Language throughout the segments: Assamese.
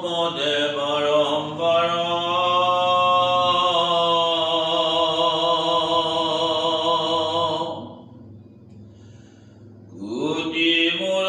পদে বারম্বার কুটি মোর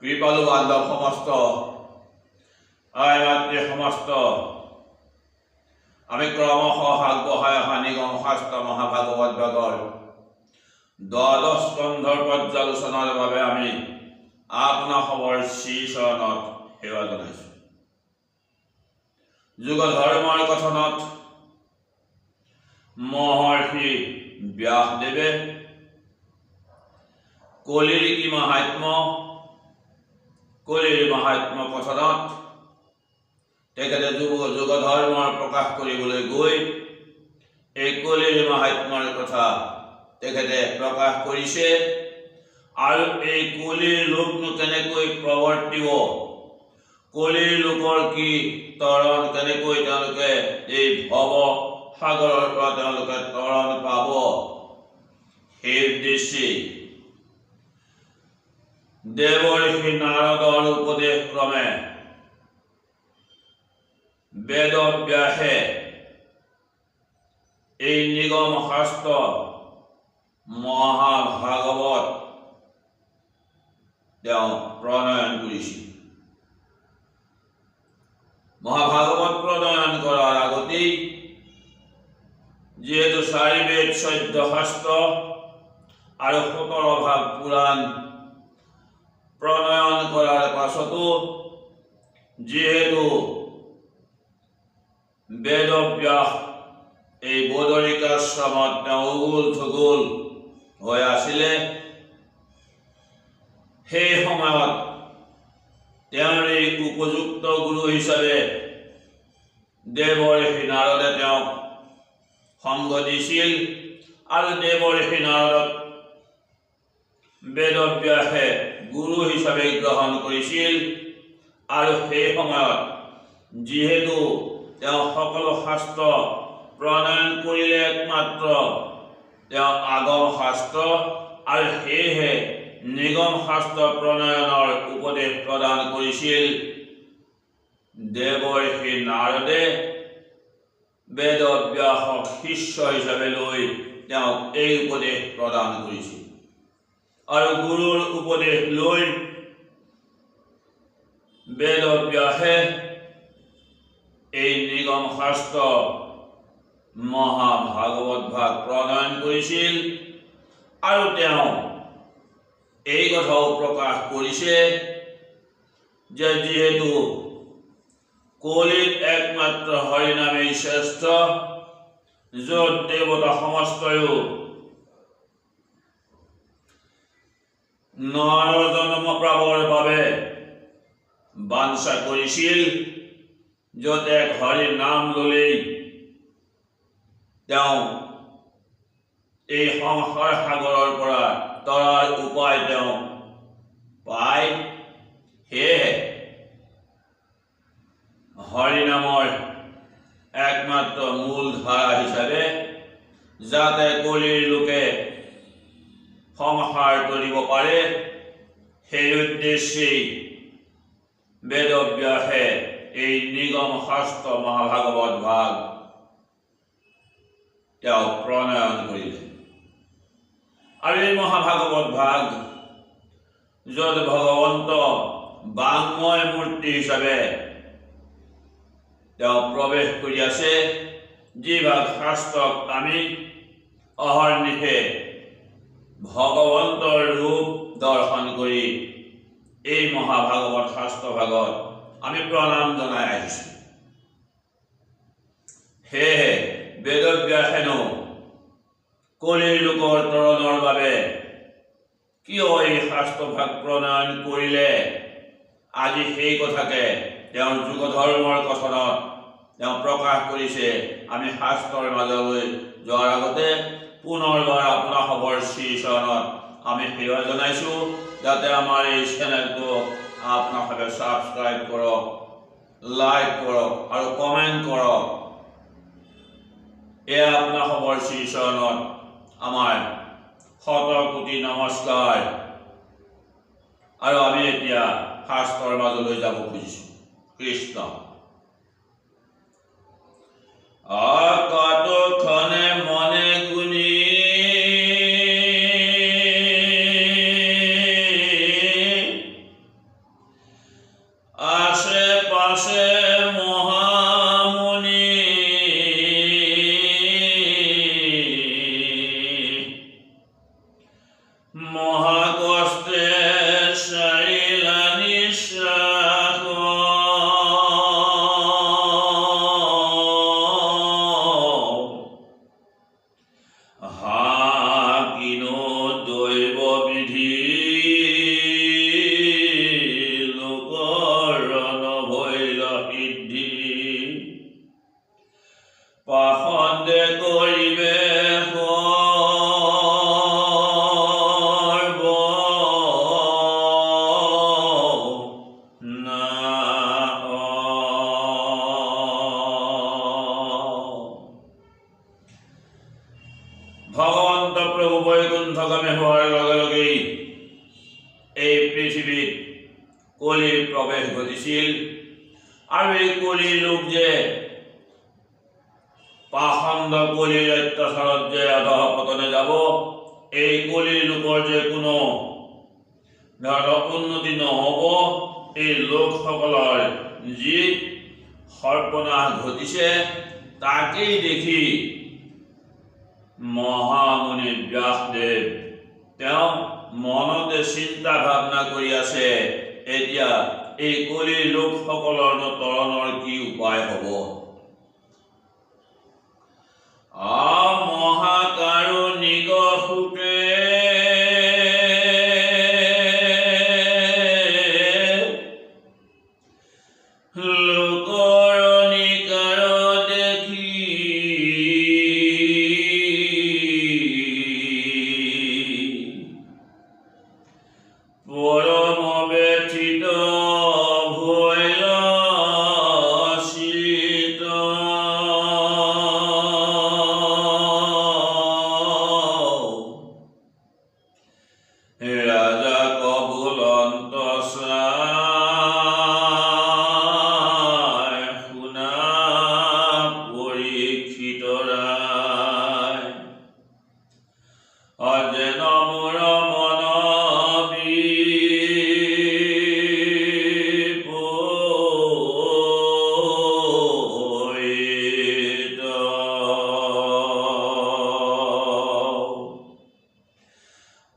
কৃপালু বান্ধব সমস্ত আই মাতৃ সমস্ত আমি ক্রমশ আগবঢ়াই অহা নিগম শাস্ত্ৰ মহাভাগৱত ভাগৰ দ্বাদশ স্কন্ধৰ পৰ্যালোচনাৰ বাবে আমি আপোনাসৱৰ শ্ৰী চৰণত সেৱা জনাইছোঁ। যুগ ধৰ্মৰ কথনত মহৰ্ষি ব্যাসদেৱে কলিৰ কি মাহাত্ম্য কলিৰ মাহাত্ম্য কথনত তেখেতে যুগ ধৰ্মৰ প্ৰকাশ কৰিবলৈ গৈ এই কলিৰ মাহাত্ম্যৰ কথা তেখেতে প্ৰকাশ কৰিছে আৰু এই কলিৰ লোকনো কেনেকৈ প্ৰৱৰ্তিব, কলিৰ লোকৰ কি তৰণ, কেনেকৈ তেওঁলোকে এই ভৱ সাগৰৰ পৰা তেওঁলোকে তৰণ পাব, সেই উদ্দেশ্যে দেৱৰ্ষি নাৰদৰ উপদেশ ক্ৰমে বেদব্যাসে এই নিগম শাস্ত্ৰ মহাভাগৱত তেওঁ প্ৰণয়ন কৰিছিল। মহাভাগৱত প্ৰণয়ন কৰাৰ আগতেই যিহেতু 4 বেদ 14 শাস্ত্ৰ আৰু 17 ভাগ পুৰাণ প্ৰণয়ন কৰাৰ পাছতো যিহেতু বেদব্যাস এই বদৰিকাশ্ৰমত তেওঁ উগুল থুগুল হৈ আছিলে, সেই সময়ত তেওঁৰ এই উপযুক্ত গুৰু হিচাপে দেৱৰ্ষি নাৰদে তেওঁক সংগ দিছিল আৰু দেৱৰ্ষি নাৰদক বেদব্যাসে গুৰু হিচাপে গ্ৰহণ কৰিছিল। আৰু সেই সময়ত যিহেতু তেওঁ সকলো শাস্ত্ৰ প্ৰণয়ন কৰিলে একমাত্ৰ তেওঁ আগম শাস্ত্ৰ, আৰু সেয়েহে নিগম শাস্ত্ৰ প্ৰণয়নৰ উপদেশ প্ৰদান কৰিছিল। দেৱৰ্ষি নাৰদে বেদব্যাসক শিষ্য হিচাপে লৈ তেওঁক এই উপদেশ প্ৰদান কৰিছিল আৰু গুৰুৰ উপদেশ লৈ বেদব্যাসে এই নিগম শাস্ত্ৰ মহাভাগৱত ভাগ প্ৰণয়ন কৰিছিল। আৰু তেওঁ এই কথাও প্ৰকাশ কৰিছে যে যিহেতু কলিত একমাত্ৰ হৰিনামেই শ্ৰেষ্ঠ, য'ত দেৱতা সমস্তয়ো নৰ জন্ম পাবৰ বাবে বাঞ্ছা কৰিছিল, য'ত এক হৰিৰ নাম ল'লেই তেওঁ এই সংসাৰ সাগৰৰ পৰা তৰাৰ উপায় তেওঁ পায়। সেয়েহে হৰিনামৰ একমাত্ৰ মূল ধাৰা হিচাপে যাতে কলিৰ লোকে সংসাৰ কৰিব পাৰে, সেই উদ্দেশ্যেই বেদব্যাসে এই নিগম শাস্ত্ৰ মহাভাগৱত ভাগ তেওঁ প্ৰণয়ন কৰিলে। আৰু এই মহাভাগৱত ভাগ য'ত ভগৱন্ত বাংময় মূৰ্তি হিচাপে তেওঁ প্ৰৱেশ কৰি আছে, যিভাগ শাস্ত্ৰক আমি অহৰ্নিশে ভগৱন্তৰ ৰূপ দৰ্শন কৰি এই মহাভাগৱত শাস্ত্ৰ ভাগত আমি প্ৰণাম জনাই আহিছোঁ। সেয়েহে বেদব্যাসেনো কলিৰ লোকৰ তৰণৰ বাবে কিয় এই শাস্ত্ৰভাগ প্ৰণয়ন কৰিলে, আজি সেই কথাকে তেওঁৰ যুগধৰ্মৰ কথনত তেওঁ প্ৰকাশ কৰিছে। আমি শাস্ত্ৰৰ মাজলৈ যোৱাৰ আগতে পুনৰবাৰ আপোনাসৱৰ শ্ৰীচৰণত আমি সেৱা জনাইছোঁ, যাতে আমাৰ এই চেনেলটো আপোনাসৱে ছাবস্ক্ৰাইব কৰক, লাইক কৰক আৰু কমেণ্ট কৰক। এয়া আপোনাসৱৰ শ্ৰীচৰণত আমাৰ শতকোটি নমস্কাৰ। আৰু আমি এতিয়া শাস্ত্ৰৰ মাজলৈ যাব খুজিছোঁ। কৃষ্ণ কতক্ষণে মনে গুণি আশে পাশে মহামুনি মহাকষ্টে সাৰিলা নিশ্বাস কিনো দৈব বিধি লোকৰ নভৈল সিদ্ধি পাখণ্ডে কৰিবে ভগৱন্ত প্ৰভু বৈকুণ্ঠগামী হোৱাৰ লগে লগেই এই পৃথিৱীত কলিৰ প্ৰৱেশ ঘটিছিল। আৰু এই কলিৰ লোক যে পাখণ্ড কলিৰ অত্যাচাৰত যে অধঃপতনে যাব, এই কলিৰ লোকৰ যে কোনো ধৰণৰ উন্নতি নহ'ব, এই লোকসকলৰ যি সৰ্বনাশ ঘটিছে তাকেই দেখি মহামুনি ব্যাসদেৱ তেওঁ মনতে চিন্তা ভাৱনা কৰি আছে, এতিয়া এই কলিৰ লোকসকলৰ তৰণৰ কি উপায় হ'ব। মহাকাৰুণিক সুতে লোকৰ নিকাৰ দেখি পৰম ব্যথিত ভৈল শীত ৰাজা কবুলন্ত চাই শুনা পৰীক্ষিত ৰায় অজেন মোৰ মন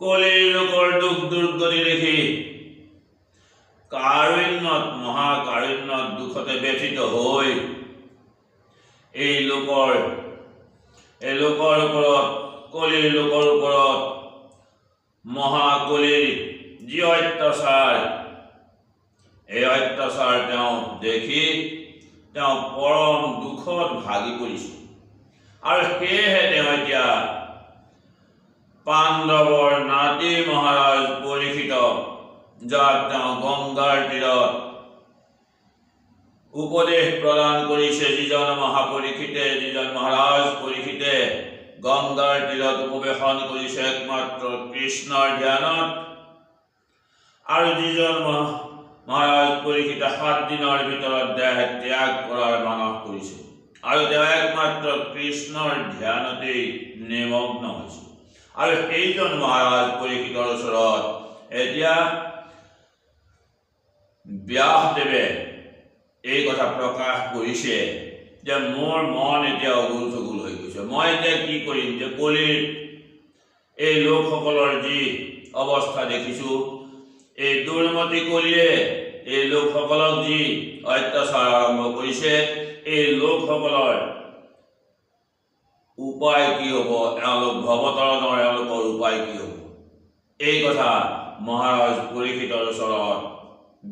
কলিৰ লোকৰ দুখ দুৰ্গতি দেখি কাৰুণ্যত মহাকাৰুণ্যত দুখতে ব্যথিত হৈ এই লোকৰ ওপৰত কলিৰ লোকৰ ওপৰত মহাকলিৰ যি অত্যাচাৰ, এই অত্যাচাৰ তেওঁ দেখি তেওঁ পৰম দুখত ভাগি পৰিছে। আৰু সেয়েহে তেওঁ এতিয়া পাণ্ডৱৰ নাতি মহাৰাজ পৰীক্ষিত, যাক তেওঁ গংগাৰ তীৰত উপদেশ প্ৰদান কৰিছে, যিজন মহাৰাজ পৰীক্ষিতে গংগাৰ তীৰত উপবেশন কৰিছে একমাত্ৰ কৃষ্ণৰ ধ্যানত। আৰু যিজন মহাৰাজ পৰীক্ষিতে 7 দিনৰ ভিতৰত দেহ ত্যাগ কৰাৰ মানস কৰিছে আৰু তেওঁ একমাত্ৰ কৃষ্ণৰ ধ্যানতেই নিমগ্ন হৈছে। আৰু সেইজন মহাৰাজ পৰীক্ষিতৰ ওচৰত এতিয়া ব্যাসদেৱে এই কথা প্ৰকাশ কৰিছে যে মোৰ মন এতিয়া অগুল থগুল হৈ গৈছে, মই এতিয়া কি কৰিম, যে কলিৰ এই লোকসকলৰ যি অৱস্থা দেখিছোঁ, এই দুৰ্মতি কলিয়ে এই লোকসকলক যি অত্যাচাৰ আৰম্ভ কৰিছে, এই লোকসকলৰ উপায় কি হ'ব, এওঁলোক ভৱতৰণৰ এওঁলোকৰ উপায় কি হ'ব, এই কথা মহাৰাজ পৰীক্ষিতৰ ওচৰত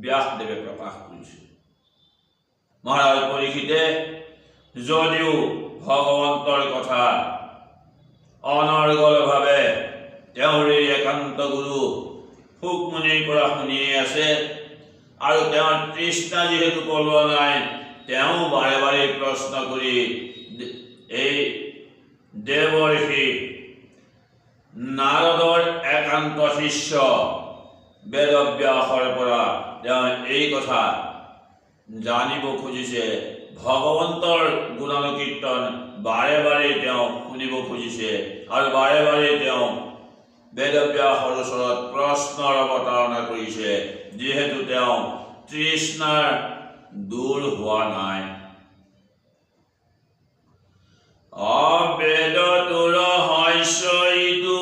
ব্যাসদেৱে প্ৰকাশ কৰিছে। মহাৰাজ পৰীক্ষিতে যদিও ভগৱন্তৰ কথা অনৰ্গলভাৱে তেওঁৰ এই একান্ত গুৰু শুকমুনিৰ পৰা শুনিয়ে আছে আৰু তেওঁৰ তৃষ্ণা যিহেতু পলোৱা নাই, তেওঁ বাৰে বাৰে প্ৰশ্ন কৰি এই দেৱৰ্ষি নাৰদৰ একান্ত শিষ্য বেদব্যাসৰ পৰা তেওঁ এই কথা জানিব খুজিছে। ভগৱন্তৰ গুণানুকীৰ্তন বাৰে বাৰে তেওঁ শুনিব খুজিছে আৰু বাৰে বাৰে তেওঁ বেদব্যাসৰ ওচৰত প্ৰশ্নৰ অৱতাৰণা কৰিছে, যিহেতু তেওঁ তৃষ্ণাৰ দূৰ হোৱা নাই। অবেদ তোৰ শস্য ইটো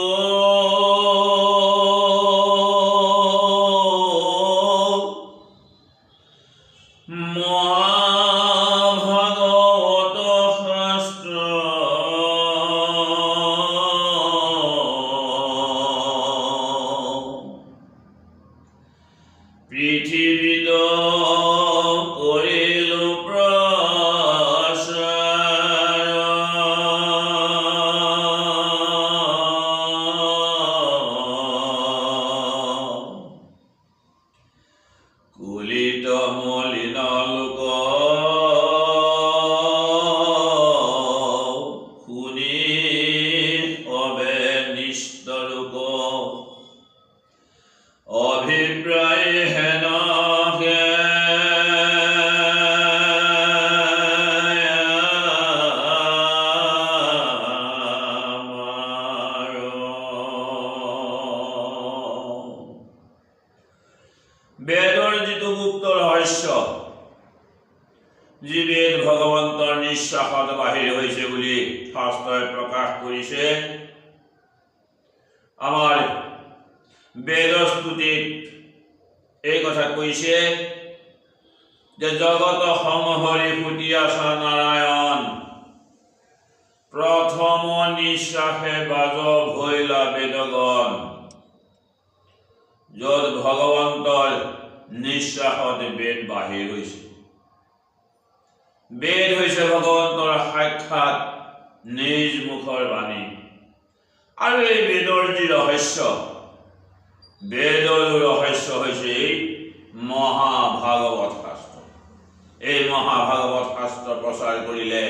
মহাভাগৱত শাস্ত্ৰ পৃথিৱীত কৰিলো কুলিত মলিন লোক শুনি অবে নিষ্ঠ লোক অভিপ্ৰায় হেন বেদৰ যিটো গুপ্ত ৰহস্য, যি বেদ ভগৱন্তৰ নিশ্বাসত বাহিৰ হৈছে বুলি শাস্ত্ৰই প্ৰকাশ কৰিছে। আমাৰ বেদস্তুতিত এই কথা কৈছে যে জগত সংহৰি ফুটি আছা নাৰায়ণ, প্ৰথম নিশ্বাসে বাজ ভৈলা বেদগণ। য'ত ভগৱন্তৰ নিশ্বাসত বেদ বাহিৰ হৈছে। বেদ হৈছে ভগৱন্তৰ সাক্ষাৎ নিজ মুখৰ বাণী। আৰু এই বেদৰ যি ৰহস্য, বেদৰ ৰহস্য হৈছে এই মহাভাগৱত শাস্ত্ৰ। এই মহাভাগৱত শাস্ত্ৰ প্ৰচাৰ কৰিলে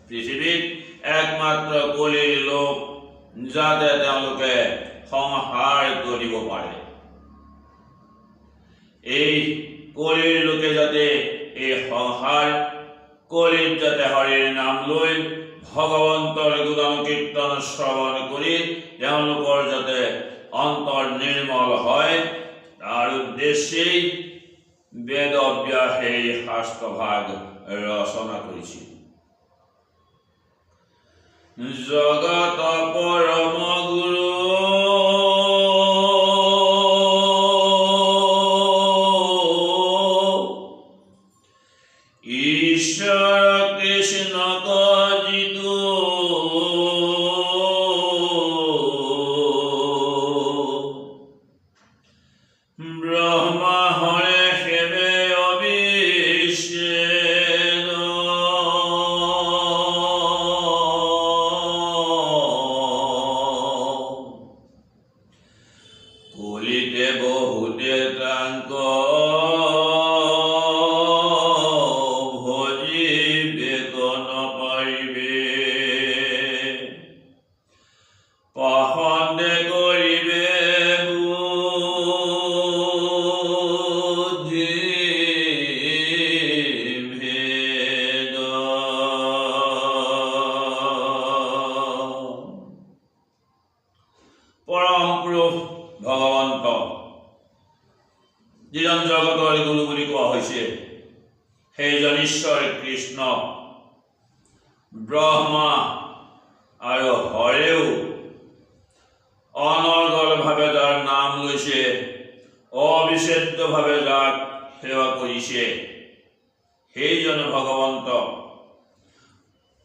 পৃথিৱীত একমাত্ৰ কলিৰ লোক যাতে তেওঁলোকে সংহাৰ কৰিব পাৰে, এই কলিৰ লোকে যাতে এই সংসাৰ কলিত যাতে হৰিৰ নাম লৈ ভগৱন্তৰ গুণানুকীৰ্তন শ্ৰৱণ কৰি তেওঁলোকৰ যাতে অন্তৰ নিৰ্মল হয়, তাৰ উদ্দেশ্যেই বেদব্যাসে এই শাস্ত্ৰভাগ ৰচনা কৰিছিল। জগত পৰম গুৰু ঈশ্বৰ কৃষ্ণক যিটো ব্ৰহ্মা হৰে সেৱে অবিচ্ছেদ। কলিতে বহুতে তাংক ভজিবে নপাৰিবে। জগতৰ গুৰু বুলি কোৱা হৈছে। সেইজন ঈশ্বৰ কৃষ্ণ, ব্ৰহ্মা আৰু হৰেও অনৰ্গলভাৱে যাৰ নাম লৈছে, অবিচ্ছেদ্যভাৱে যাক সেৱা কৰিছে, সেইজন ভগৱন্ত।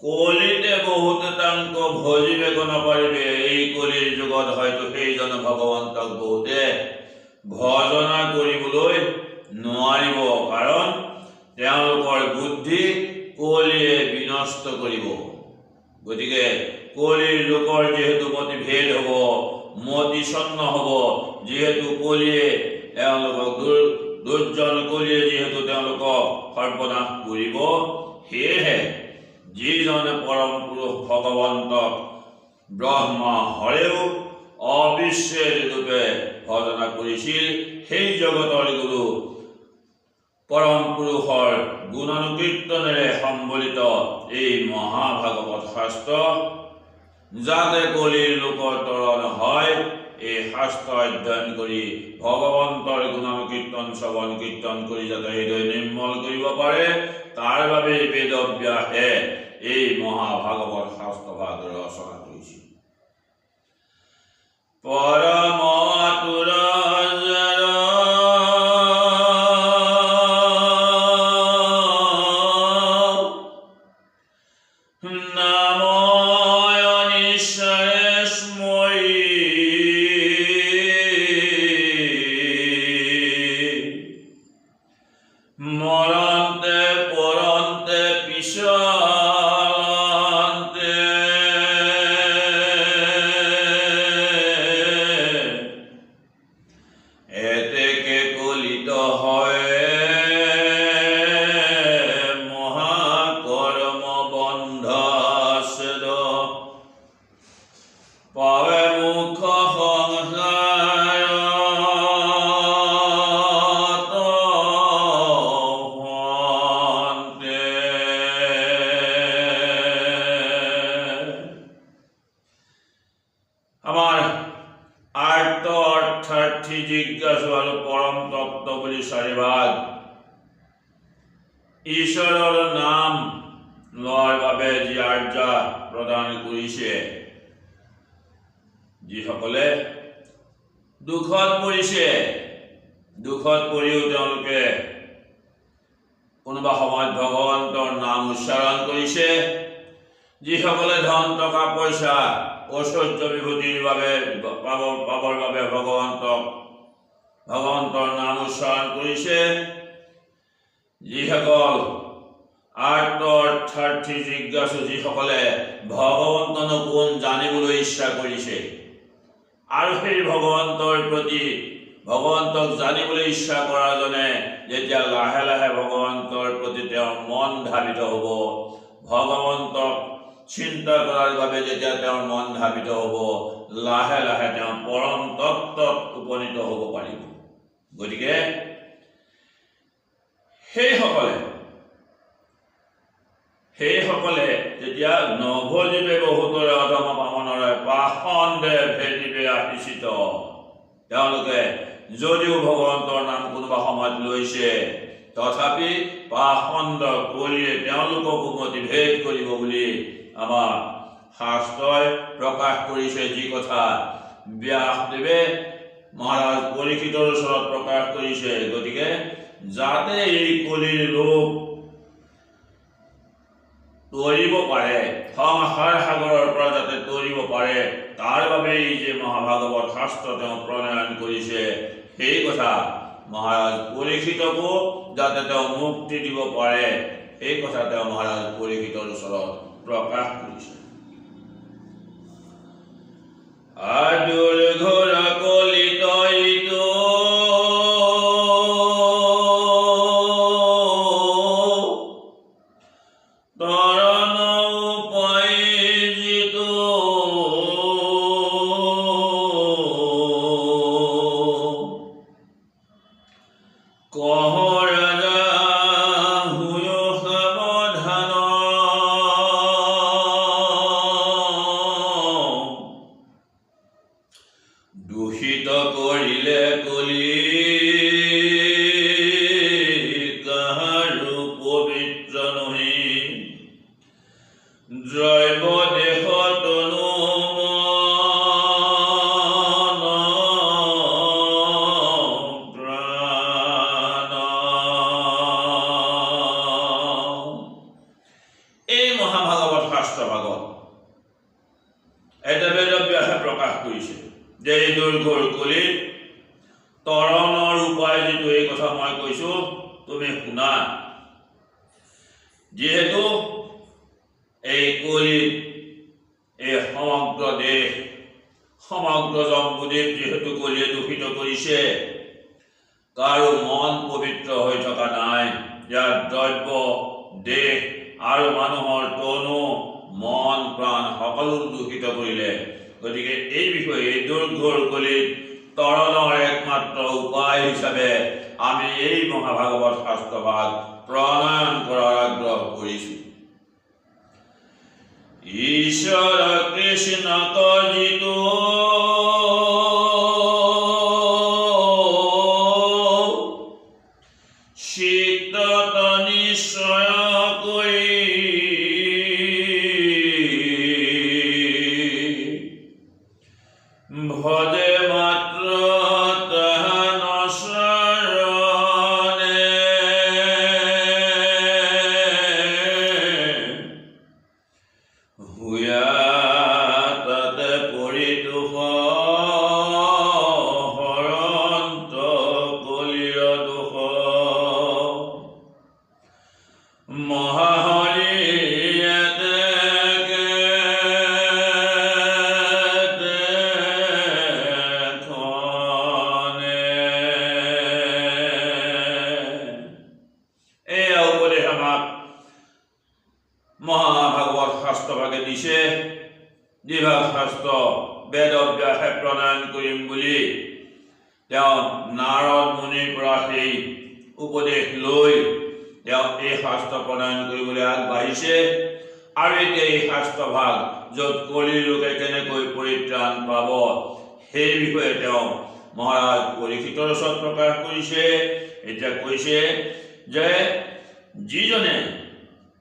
কলিতে বহুতে তাংক ভজিবে নপাৰিবে। এই কলিৰ যুগত হয়তো সেইজন ভগৱন্তক বহুতে ভজনা কৰিবলৈ নোৱাৰিব, কাৰণ তেওঁলোকৰ বুদ্ধি কলিয়ে বিনষ্ট কৰিব। গতিকে কলিৰ লোকৰ যিহেতু মতিভেদ হ'ব, মতিছন্ন হ'ব, যিহেতু কলিয়ে তেওঁলোকক দুৰ্জন কলিয়ে যিহেতু তেওঁলোকক সৰ্বনাশ কৰিব, সেয়েহে যিজনে পৰম পুৰুষ ভগৱন্তক ব্ৰহ্মা হৰেও অবিচ্ছেদ ৰূপে ভজনা কৰিছিল, সেই জগতৰ গুৰু পৰম পুৰুষৰ গুণানুকীৰ্তনেৰে সম্বলিত এই মহাভাগৱত শাস্ত্ৰ, যাতে কলিৰ লোকৰ তৰণ হয়, এই শাস্ত্ৰ অধ্যয়ন কৰি ভগৱন্তৰ গুণানুকীৰ্তন শ্ৰৱণ কীৰ্তন কৰি যাতে হৃদয় নিৰ্মল কৰিব পাৰে, তাৰ বাবে বেদব্যাসে এই মহাভাগৱত শাস্ত্ৰভাগ ৰচনা কৰিছিল। পৰম আতুৰ মৰন্তে পৰন্তে পিছান্তে এতেকে কলিত হয় মহাকৰ্ম বন্ধ ছেদ পাৱে মুখ সংসাৰ জিজ্ঞাসু আৰু পৰম তত্ত্ব বুলি চাৰিভাগ ঈশ্বৰৰ নাম লোৱাৰ বাবে যি আৰ্যা প্ৰদান কৰিছে, যিসকলে দুখত পৰিছে, দুখত পৰিও তেওঁলোকে কোনোবা সময়ত ভগৱন্তৰ নাম উচ্চাৰণ কৰিছে, যিসকলে ধন টকা পইচা ঐশ্বৰ্য বিভূতিৰ বাবে পাবৰ বাবে ভগৱন্তৰ নাম উচ্চাৰণ কৰিছে, যিসকল আৰ্ত অৰ্থাৰ্থী জিজ্ঞাসু, যিসকলে ভগৱন্তনো কোন জানিবলৈ ইচ্ছা কৰিছে, আৰু সেই ভগৱন্তৰ প্ৰতি ভগৱন্তক জানিবলৈ ইচ্ছা কৰাজনে যেতিয়া লাহে লাহে ভগৱন্তৰ প্ৰতি তেওঁৰ মন ধাবিত হ'ব, ভগৱন্তক চিন্তা কৰাৰ বাবে যেতিয়া তেওঁৰ মন ধাবিত হ'ব, লাহে লাহে তেওঁ পৰম তত্ত্বত উপনীত হ'ব পাৰিব। গতিকে সেইসকলে যেতিয়া নভজিবে বহুতৰে অধম বামনৰে পাষণ্ডে ভেদিবে আতিচিত, তেওঁলোকে যদিও ভগৱন্তৰ নাম কোনোবা সময়ত লৈছে, তথাপি পাষণ্ড কলিয়ে তেওঁলোককো মতিভেদ কৰিব বুলি আমাৰ শাস্ত্ৰই প্ৰকাশ কৰিছে, যি কথা ব্যাসদেৱে মহাৰাজ পৰীক্ষিতৰ ওচৰত প্ৰকাশ কৰিছে। গতিকে যাতে এই কলিৰ লোক তৰিব পাৰে, সংসাৰ সাগৰৰ পৰা যাতে তৰিব পাৰে, তাৰ বাবে এই যে মহাভাগৱত শাস্ত্ৰ তেওঁ প্ৰণয়ন কৰিছে, সেই কথা মহাৰাজ পৰীক্ষিতকো যাতে তেওঁ মুক্তি দিব পাৰে, সেই কথা তেওঁ মহাৰাজ পৰীক্ষিতৰ ওচৰত প্ৰকাশ কৰিছে। আদুৰ ঘোৰ কলিত ইটো তৰণ উপায়জিত কহ ৰাজা হুয় সাৱধান দৈব দেহ তনু প্ৰাণ। এই মহাভাগৱত শাস্ত্ৰ ভাগত এটা বেদব্যাসে প্ৰকাশ কৰিছে যে এই দুৰ্ঘৰ কলিত তৰণৰ উপায় যিটো এই কথা মই কৈছো তুমি শুনা। যিহেতু এই কলিত এই সমগ্ৰ দেশ সমগ্ৰ জম্বুদ্বীপ যিহেতু কলিয়ে দূষিত কৰিছে, কাৰো মন পবিত্ৰ হৈ থকা নাই। ইয়াৰ দ্ৰব্য দেশ আৰু মানুহৰ তনু মন প্ৰাণ সকলো দূষিত কৰিলে। গতিকে এই বিষয়ে এই দুৰ্ঘৰ কলিত তৰণৰ একমাত্ৰ উপায় হিচাপে আমি এই মহাভাগৱত শাস্ত্ৰভাগ প্ৰণয়ন কৰাৰ আগ্ৰহ কৰিছো। ঈশ্বৰ কৃষ্ণক যিটো চিত্তত নিশ্চয় কৰি ভজে মাত্ৰ তাহা নচৰণে, হুয়া তাতে পৰিতোষ হৰন্ত কলিৰ দোষ। মহাহৰি মহাভাগৱত শাস্ত্ৰভাগে দিছে। যিভাগ শাস্ত্ৰ বেদব্যাসে প্ৰণয়ন কৰিম বুলি তেওঁ নাৰদ মুনিৰ পৰা সেই উপদেশ লৈ তেওঁ এই শাস্ত্ৰ প্ৰণয়ন কৰিবলৈ আগবাঢ়িছে। আৰু এতিয়া এই শাস্ত্ৰভাগ য'ত কলিৰ লোকে কেনেকৈ পৰিত্ৰাণ পাব সেই বিষয়ে তেওঁ মহাৰাজ পৰীক্ষিতৰ ওচৰত প্ৰকাশ কৰিছে। এতিয়া কৈছে যে যিজনে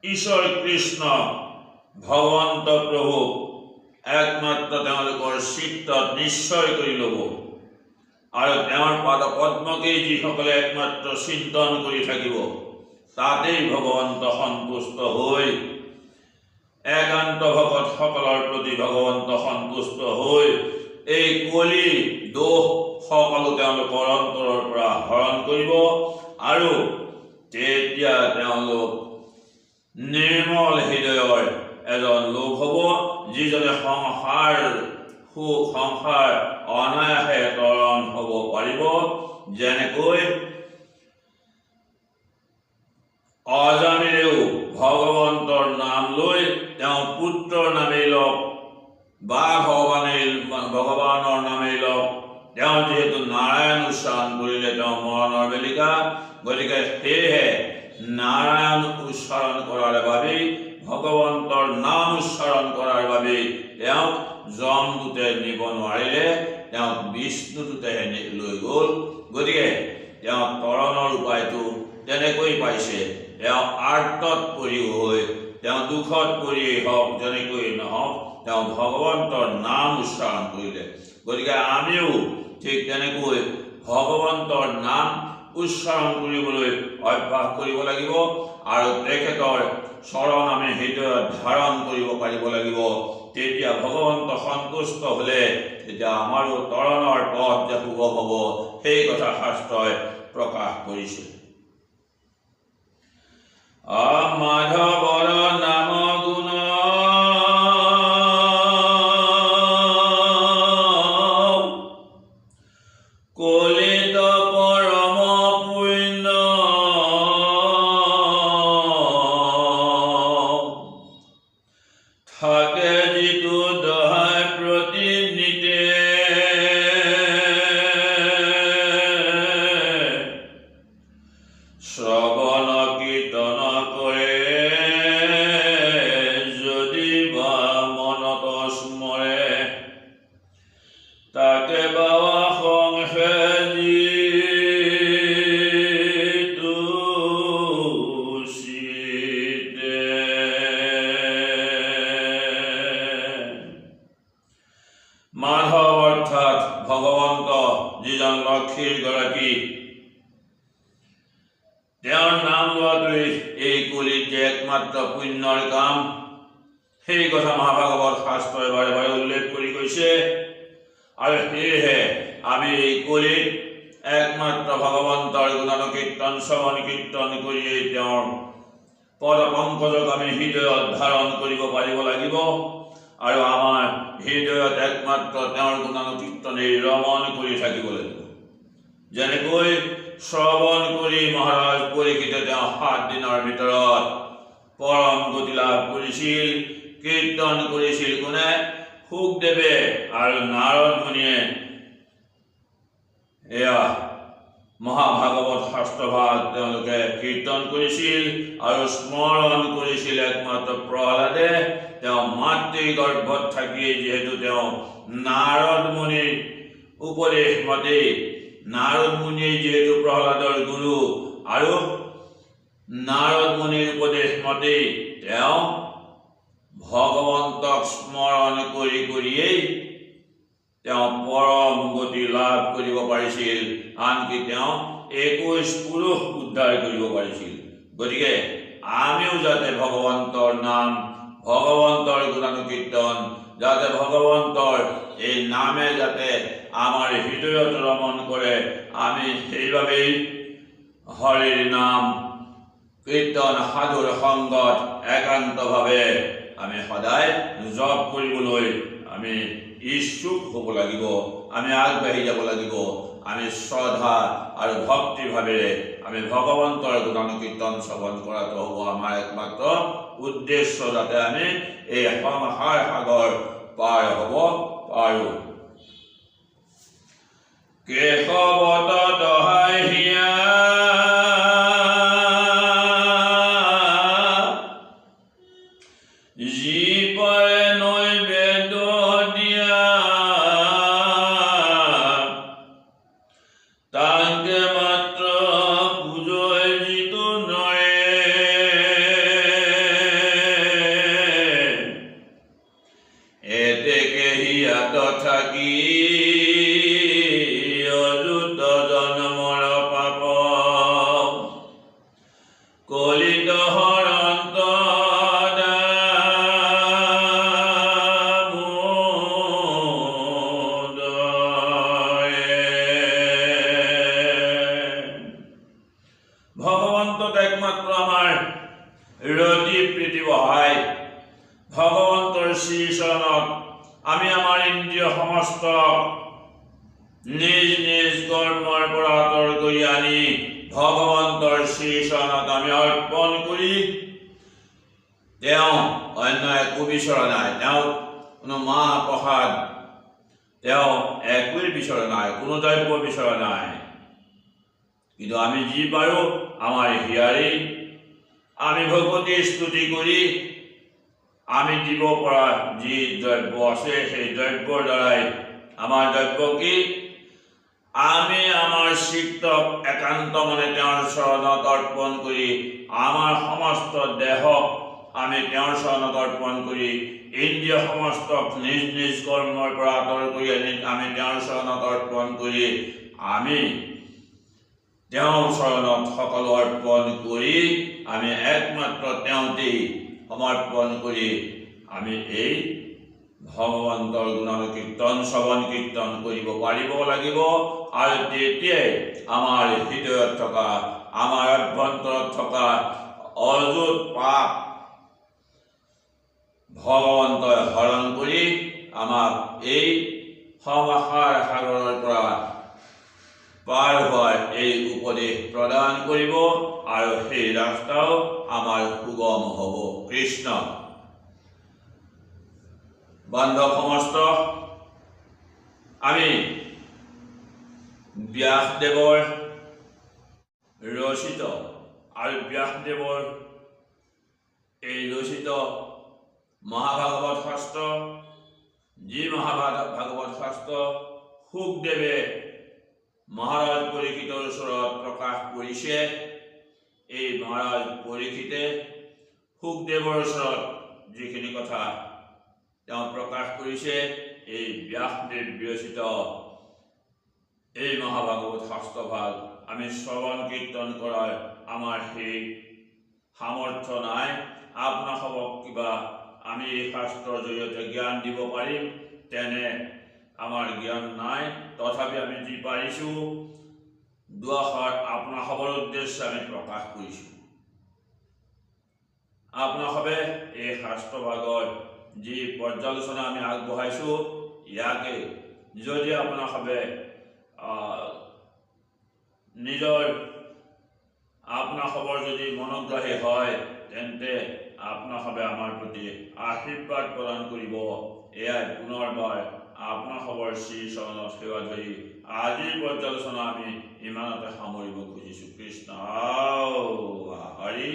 ঈশ্বৰ কৃষ্ণ ভগৱন্ত প্ৰভু একমাত্ৰ তেওঁলোকৰ চিত্তত নিশ্চয় কৰি ল'ব আৰু তেওঁৰ পাদ পদ্মকেই যিসকলে একমাত্ৰ চিন্তন কৰি থাকিব, তাতেই ভগৱন্ত সন্তুষ্ট হৈ একান্ত ভকতসকলৰ প্ৰতি ভগৱন্ত সন্তুষ্ট হৈ এই কলি দোষ সকলো তেওঁলোকৰ অন্তৰৰ পৰা হৰণ কৰিব আৰু তেতিয়া তেওঁলোক নিৰ্মল হৃদয়ৰ এজন লোক হ'ব, যিজনে সংসাৰ অনায়াসে তৰণ হ'ব পাৰিব। যেনেকৈ অজামিলেও ভগৱন্তৰ নাম লৈ তেওঁ পুত্ৰৰ নামেই লওক বা ভগৱানৰ নামেই লওক, তেওঁ যিহেতু নাৰায়ণ উচ্চাৰণ কৰিলে তেওঁ মৰণৰ বেলিকা। গতিকে সেয়েহে নাৰায়ণ উচ্চাৰণ কৰাৰ বাবেই ভগৱন্তৰ নাম উচ্চাৰণ কৰাৰ বাবেই তেওঁক যমদূতে নিব নোৱাৰিলে, তেওঁক বিষ্ণুদূতেহে লৈ গ'ল। গতিকে তেওঁ তৰণৰ উপায়টো তেনেকৈ পাইছে। তেওঁ আৰ্তত পৰি হৈ তেওঁ দুখত পৰিয়েই হওক যেনেকৈ নহওক তেওঁ ভগৱন্তৰ নাম উচ্চাৰণ কৰিলে। গতিকে আমিও ঠিক তেনেকৈ ভগৱন্তৰ নাম উচ্চাৰণ কৰিবলৈ অভ্যাস কৰিব লাগিব আৰু তেখেতৰ চৰণ আমি হৃদয়ত ধাৰণ কৰিব পাৰিব লাগিব। তেতিয়া ভগৱন্ত সন্তুষ্ট হ'লে তেতিয়া আমাৰো তৰণৰ পথ যে সুগম হ'ব সেই কথা শাস্ত্ৰই প্ৰকাশ কৰিছে। মাধৱৰ নাম গুণ কলিত পৰম পুণ্য, থাকে যিটো দহাই প্ৰতিনিতে শ্ৰৱণ কীৰ্তন কৰে, যদি বা মনত স্মৰে তাকে বাবা সংসাৰী একমাত্ৰ পুণ্যৰ কাম। সেই কথা মহাভাগৱত শাস্ত্ৰই বাৰে বাৰে উল্লেখ কৰি কৈছে। আৰু সেয়েহে আমি এই কলিত একমাত্ৰ ভগৱন্তৰ গুণানুকীৰ্তন শ্ৰৱণ কীৰ্তন কৰিয়েই তেওঁৰ পদ পংকজক আমি হৃদয়ত ধাৰণ কৰিব পাৰিব লাগিব। আৰু আমাৰ হৃদয়ত একমাত্ৰ তেওঁৰ গুণানুকীৰ্তনেই ৰমণ কৰি থাকিব লাগিব। যেনেকৈ শ্ৰৱণ কৰি মহাৰাজ পৰীক্ষিতে তেওঁ 7 দিনৰ ভিতৰত পৰম গতি লাভ কৰিছিল। কীৰ্তন কৰিছিল কোনে? শুকদেৱে আৰু নাৰদ মুনিয়ে। এয়া মহাভাগৱত শাস্ত্ৰভাগ তেওঁলোকে কীৰ্তন কৰিছিল আৰু স্মৰণ কৰিছিল একমাত্ৰ প্ৰহ্লাদে। তেওঁ মাতৃ গৰ্ভত থাকিয়েই যিহেতু তেওঁ নাৰদ মুনিৰ উপদেশ মতে, নাৰদ মুনিয়ে যিহেতু প্ৰহ্লাদৰ গুৰু, আৰু নাৰদ মুনিৰ উপদেশ মতে তেওঁ ভগৱন্তক স্মৰণ কৰি কৰিয়েই তেওঁ পৰম গতি লাভ কৰিব পাৰিছিল। আনকি তেওঁ 21 পুৰুষ উদ্ধাৰ কৰিব পাৰিছিল। গতিকে আমিও যাতে ভগৱন্তৰ নাম, ভগৱন্তৰ গুণানুকীৰ্তন, যাতে ভগৱন্তৰ এই নামে যাতে আমাৰ হৃদয়ত ৰমণ কৰে, আমি সেইবাবেই হৰিৰ নাম কীৰ্তন সাধুৰ সংগত একান্তভাৱে আমি সদায় জপ কৰিবলৈ আমি ইচ্ছুক হ'ব লাগিব। আমি আগবাঢ়ি যাব লাগিব। আমি শ্ৰদ্ধা আৰু ভক্তিভাৱেৰে আমি ভগৱন্তৰ গুণানুকীৰ্তন শ্ৰৱণ কৰাটো হ'ব আমাৰ একমাত্ৰ উদ্দেশ্য, যাতে আমি এই সংসাৰ সাগৰ পাৰ হ'ব পাৰোঁ। কেশৱত দহাই হিয়া যি পাৰে নৈবেদ্য দিয়া, তাকে মাত্ৰ পূজয় যিটো নৰে। এতেকে হিয়াত থাকি অযুত জন্মৰ পাপ, কলিত হৰন্ত ভগৱন্তত একমাত্ৰ আমাৰ ৰতি প্ৰীতি বহাই ভগৱন্তৰ শ্ৰীচৰণত আমি আমাৰ ইন্দ্ৰিয় সমস্ত নিজ নিজ কৰ্মৰ পৰা আঁতৰ কৰি আনি ভগৱন্তৰ শ্ৰীচৰণত আমি অৰ্পণ কৰি, তেওঁ অন্য একো বিচৰা নাই। তেওঁ কোনো মাহ প্ৰসাদ তেওঁ একোৱেই বিচৰা নাই, কোনো দ্ৰব্য বিচৰা নাই। কিন্তু আমি যি পাৰোঁ আমাৰ হিয়াৰেই আমি ভগৱতী স্তুতি কৰি আমি দিব পৰা যি দ্ৰব্য আছে, সেই দ্ৰব্যৰ দ্বাৰাই আমাৰ দ্ৰব্য কি? আমি আমাৰ চিত্তক একান্ত মনে তেওঁৰ চৰণত অৰ্পণ কৰি, আমাৰ সমস্ত দেহক আমি তেওঁৰ চৰণত অৰ্পণ কৰি, ইন্দ্ৰিয় সমস্তক নিজ নিজ কৰ্মৰ পৰা আঁতৰ কৰি আনি আমি তেওঁৰ চৰণত অৰ্পণ কৰি, আমি তেওঁৰ চৰণত সকলো অৰ্পণ কৰি আমি একমাত্ৰ তেওঁতেই সমৰ্পণ কৰি আমি এই ভগৱন্তৰ গুণানুকীৰ্তন শ্ৰৱণ কীৰ্তন কৰিব পাৰিব লাগিব। আৰু তেতিয়াই আমাৰ হৃদয়ত থকা, আমাৰ অভ্যন্তৰত থকা অযুত পাপ ভগৱন্তই হৰণ কৰি আমাক এই সংসাৰ সাগৰৰ পৰা পাৰ হোৱাৰ এই উপদেশ প্ৰদান কৰিব, আৰু সেই ৰাস্তাও আমাৰ সুগম হ'ব। কৃষ্ণ। বান্ধৱ সমস্ত, আমি ব্যাসদেৱৰ ৰচিত আৰু ব্যাসদেৱৰ এই ৰচিত মহাভাগৱত শাস্ত্ৰ, যি মহাভাগৱত শাস্ত্ৰ শুকদেৱে মহাৰাজ পৰীক্ষিতৰ ওচৰত প্ৰকাশ কৰিছে, এই মহাৰাজ পৰীক্ষিতে শুকদেৱৰ ওচৰত যিখিনি কথা তেওঁ প্ৰকাশ কৰিছে, এই ব্যাসদেৱ বিৰচিত এই মহাভাগৱত শাস্ত্ৰভাগ আমি শ্ৰৱণ কীৰ্তন কৰাৰ আমাৰ সেই সামৰ্থ্য নাই, আপোনালোকক কিবা আমি এই শাস্ত্ৰৰ জৰিয়তে জ্ঞান দিব পাৰিম তেনে আমাৰ জ্ঞান নাই, তথাপি আমি যি পাৰিছোঁ দুআষাৰ আপোনালোকৰ উদ্দেশ্যে আমি প্ৰকাশ কৰিছোঁ। আপোনালোকে এই শাস্ত্ৰ ভাগৰ যি পৰ্যালোচনা আমি আগবঢ়াইছোঁ ইয়াকে যদি আপোনালোকে নিজৰ আপোনালোকৰ যদি মনোগ্ৰাহী হয় তেন্তে আপোনালোকে আমাৰ প্ৰতি আশীৰ্বাদ প্ৰদান কৰিব। এয়াই পুনৰবাৰ আপোনালোকৰ শ্ৰী চৰণত সেৱা ধৰি আজিৰ পৰ্যালোচনা আমি ইমানতে সামৰিব খুজিছোঁ। কৃষ্ণ হৰি